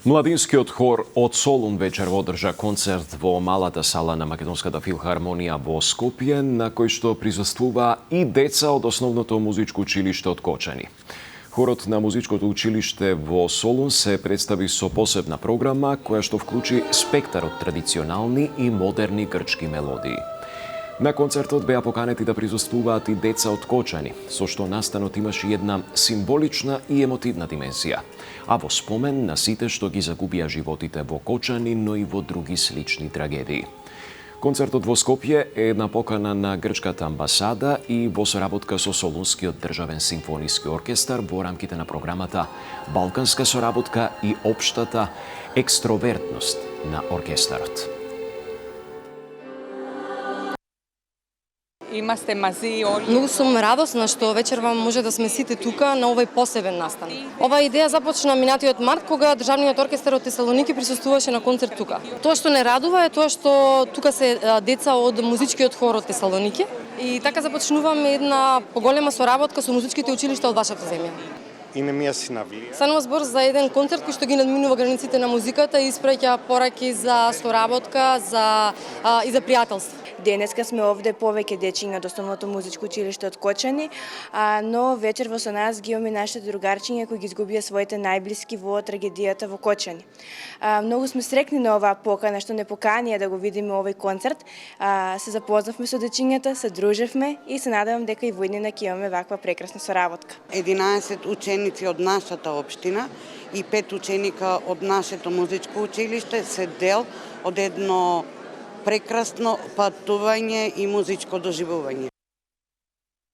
Младинскиот хор од Солун вечерва одржа концерт во малата сала на Македонската филхармонија во Скопје, на кој што присуствуваа и деца од основното музичко училиште од Кочани. Хорот на музичкото училиште во Солун се представи со посебна програма која што вклучи спектар од традиционални и модерни грчки мелодии. На концертот беа поканети да присуствуваат и деца од Кочани, со што настанот имаше една символична и емотивна димензија, а во спомен на сите што ги загубија животите во Кочани, но и во други слични трагедии. Концертот во Скопје е една покана на грчката амбасада и во соработка со Солунскиот државен симфониски оркестар во рамките на програмата Балканска соработка и општата екстровертност на оркестарот. Многу сум радосна што вечерва може да сме сите тука на овој посебен настан. Оваа идеја започна минатиот март кога државниот оркестар од Тесалоники присуствуваше на концерт тука. Тоа што не радува е тоа што тука се деца од музичкиот хор од Тесалоники и така започнуваме една поголема соработка со музичките училишта од вашата земја. Станува збор за еден концерт кој што ги надминува границите на музиката и испраќа пораки за соработка, и за пријателство. Денеска сме овде повеќе дечиња од основното музичко училиште од Кочани, но вечерва со нас ги имаме нашите другарчиња кои ги изгубија своите најблиски во трагедијата во Кочани. Многу сме срекни на оваа покана што не поканија да го видиме овој концерт. Се запознавме со дечињата, се дружевме и се надевам дека и во иднина ќе имаме ваква прекрасна соработка. 11 ученици од нашата општина и 5 ученика од нашето музичко училиште се дел од едно прекрасно патување и музичко доживување.